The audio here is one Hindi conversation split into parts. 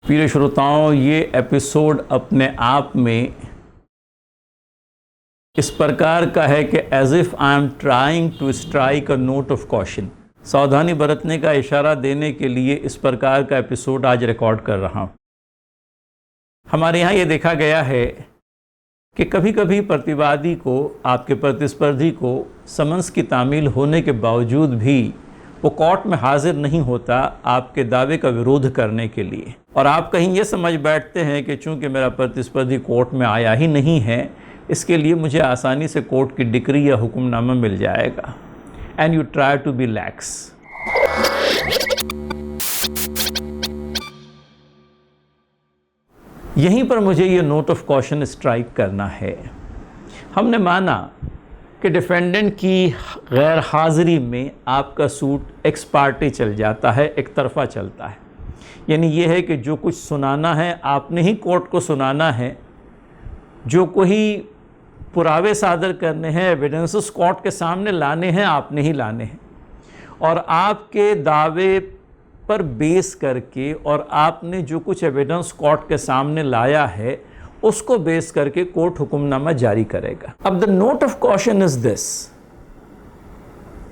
प्रिय श्रोताओं, ये एपिसोड अपने आप में इस प्रकार का है कि as if I am trying to strike a note of caution, सावधानी बरतने का इशारा देने के लिए इस प्रकार का एपिसोड आज रिकॉर्ड कर रहा हूँ। हमारे यहाँ ये देखा गया है कि कभी कभी प्रतिवादी को, आपके प्रतिस्पर्धी को समन्स की तामील होने के बावजूद भी वो कोर्ट में हाजिर नहीं होता आपके दावे का विरोध करने के लिए, और आप कहीं ये समझ बैठते हैं कि चूंकि मेरा प्रतिस्पर्धी कोर्ट में आया ही नहीं है, इसके लिए मुझे आसानी से कोर्ट की डिक्री या हुक्मनामा मिल जाएगा। And you try to be lax. यहीं पर मुझे ये नोट ऑफ कॉशन स्ट्राइक करना है। हमने माना कि डिफेंडेंट की गैर हाज़िरी में आपका सूट एक्स पार्टी चल जाता है, एक तरफ़ा चलता है। यानी ये है कि जो कुछ सुनाना है आपने ही कोर्ट को सुनाना है, जो कोई पुरावे सादर करने हैं, एविडेंसेस कोर्ट के सामने लाने हैं, आपने ही लाने हैं। और आपके दावे पर बेस करके और आपने जो कुछ एविडेंस कोर्ट के सामने लाया है उसको बेस करके कोर्ट हुक्मनामा जारी करेगा। अब the note of caution is this,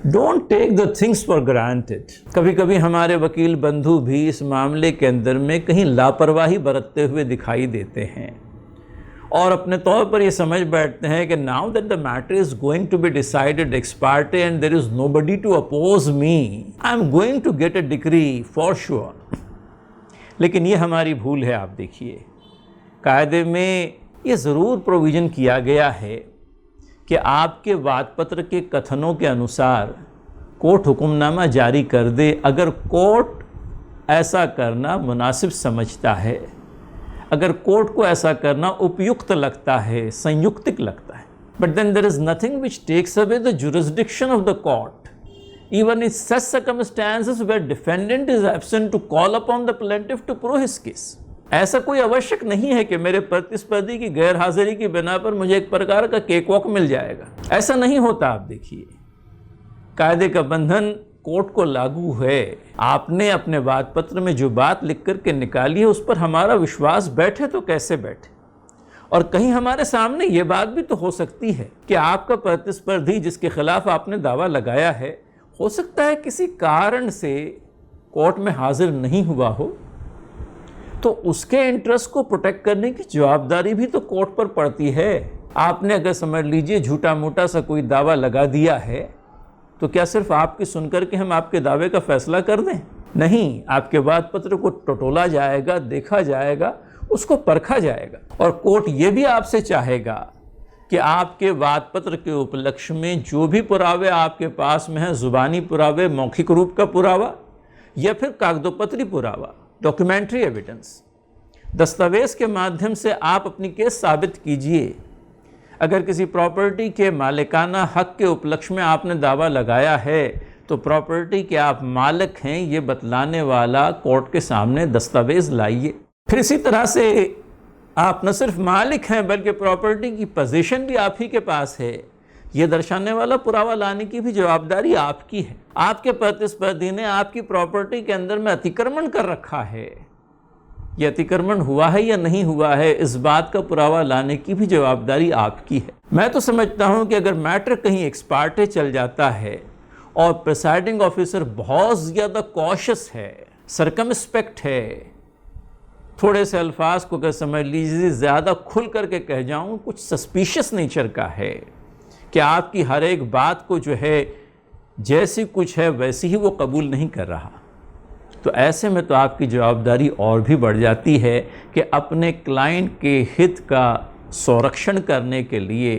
don't take the things for granted. कभी कभी हमारे वकील बंधु भी इस मामले के अंदर में कहीं लापरवाही बरतते हुए दिखाई देते हैं और अपने तौर पर ये समझ बैठते हैं कि now that the matter is going to be decided ex parte and there is nobody to oppose me, I am going to get a decree for sure. लेकिन ये हमारी भूल है। आप देखिए, कायदे में ये ज़रूर प्रोविज़न किया गया है कि आपके वादपत्र के कथनों के अनुसार कोर्ट हुक्मनामा जारी कर दे अगर कोर्ट ऐसा करना मुनासिब समझता है, अगर कोर्ट को ऐसा करना उपयुक्त लगता है, संयुक्तिक लगता है। But then there is nothing which takes away the jurisdiction of the court even in such circumstances where defendant is absent to call upon the plaintiff to prove his case. ऐसा कोई आवश्यक नहीं है कि मेरे प्रतिस्पर्धी की गैर हाजिरी की बिना पर मुझे एक प्रकार का केक वॉक मिल जाएगा। ऐसा नहीं होता। आप देखिए, कायदे का बंधन कोर्ट को लागू है। आपने अपने वादपत्र में जो बात लिख करके निकाली है उस पर हमारा विश्वास बैठे तो कैसे बैठे। और कहीं हमारे सामने ये बात भी तो हो सकती है कि आपका प्रतिस्पर्धी जिसके खिलाफ आपने दावा लगाया है, हो सकता है किसी कारण से कोर्ट में हाजिर नहीं हुआ हो, तो उसके इंटरेस्ट को प्रोटेक्ट करने की जवाबदारी भी तो कोर्ट पर पड़ती है। आपने अगर समझ लीजिए झूठा मोटा सा कोई दावा लगा दिया है, तो क्या सिर्फ आपकी सुनकर के हम आपके दावे का फैसला कर दें? नहीं, आपके वादपत्र को टटोला जाएगा, देखा जाएगा, उसको परखा जाएगा। और कोर्ट ये भी आपसे चाहेगा कि आपके वादपत्र के उपलक्ष्य में जो भी पुरावे आपके पास में हैं, ज़ुबानी पुरावे, मौखिक रूप का पुरावा या फिर कागजोपत्री पुरावा, डॉक्यूमेंट्री एविडेंस, दस्तावेज़ के माध्यम से आप अपनी केस साबित कीजिए। अगर किसी प्रॉपर्टी के मालिकाना हक के उपलक्ष्य में आपने दावा लगाया है तो प्रॉपर्टी के आप मालिक हैं ये बतलाने वाला कोर्ट के सामने दस्तावेज़ लाइए। फिर इसी तरह से आप न सिर्फ मालिक हैं बल्कि प्रॉपर्टी की पोजीशन भी आप ही के पास है, ये दर्शाने वाला पुरावा लाने की भी जवाबदारी आपकी है। आपके प्रतिस्पर्धी ने आपकी प्रॉपर्टी के अंदर में अतिक्रमण कर रखा है, यह अतिक्रमण हुआ है या नहीं हुआ है, इस बात का पुरावा लाने की भी जवाबदारी आपकी है। मैं तो समझता हूं कि अगर मैटर कहीं एक्स पार्टे चल जाता है और प्रिसाइडिंग ऑफिसर बहुत ज़्यादा कॉशियस है, सर्कमस्पेक्ट है, थोड़े से अल्फाज को अगर समझ लीजिए ज़्यादा खुल करके कह जाऊं, कुछ सस्पिशियस नेचर का है कि आपकी हर एक बात को जो है जैसी कुछ है वैसी ही वो कबूल नहीं कर रहा, तो ऐसे में तो आपकी जवाबदारी और भी बढ़ जाती है कि अपने क्लाइंट के हित का संरक्षण करने के लिए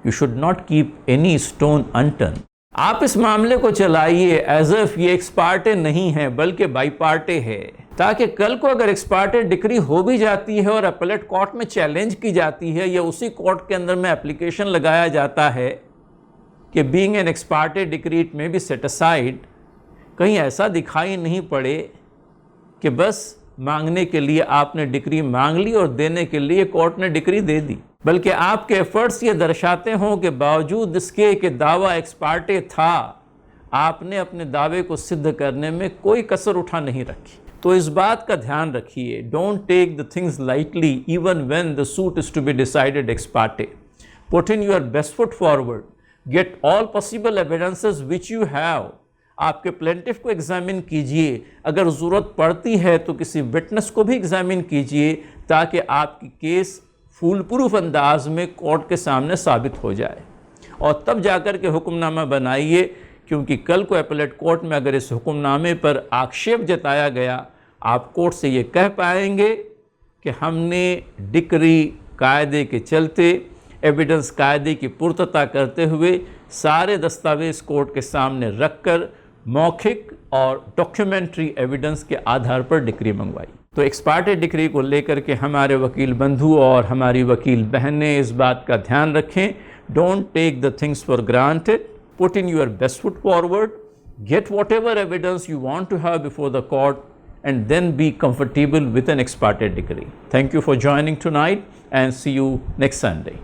you should not keep any stone unturned. आप इस मामले को चलाइए एज इफ ये एक्स पार्टे नहीं है बल्कि बाई पार्टे है, ताकि कल को अगर एक्स पार्टे डिक्री हो भी जाती है और अपीलेट कोर्ट में चैलेंज की जाती है या उसी कोर्ट के अंदर में एप्लीकेशन लगाया जाता है कि being an x Partey decree it may be set aside, कहीं ऐसा दिखाई नहीं पड़े कि बस मांगने के लिए आपने डिक्री मांग ली और देने के लिए कोर्ट ने डिक्री दे दी, बल्कि आपके एफर्ट्स ये दर्शाते हों कि बावजूद इसके कि दावा एक्स पार्टे था, आपने अपने दावे को सिद्ध करने में कोई कसर उठा नहीं रखी। तो इस बात का ध्यान रखिए, don't take the things lightly even when the suit is to be decided ex parte. Put in your best foot forward, get all possible evidences which you have. आपके प्लेंटिफ को एग्जामिन कीजिए, अगर ज़रूरत पड़ती है तो किसी विटनेस को भी एग्जामिन कीजिए, ताकि आपकी केस फूल प्रूफ अंदाज में कोर्ट के सामने साबित हो जाए, और तब जाकर के हुक्मनामा बनाइए, क्योंकि कल को अपीलेट कोर्ट में अगर इस हुक्मनामे पर आक्षेप जताया गया, आप कोर्ट से ये कह पाएंगे कि हमने डिक्री कायदे के चलते, एविडेंस कायदे की पूर्तता करते हुए सारे दस्तावेज कोर्ट के सामने रखकर मौखिक और डॉक्यूमेंट्री एविडेंस के आधार पर डिक्री मंगवाई। तो एक्स पार्टे डिक्री को लेकर के हमारे वकील बंधु और हमारी वकील बहनें इस बात का ध्यान रखें, don't take the things for granted, put in your best foot forward, get whatever evidence you want to have before the court, and then be comfortable with an ex parte decree. Thank you for joining tonight, and see you next Sunday.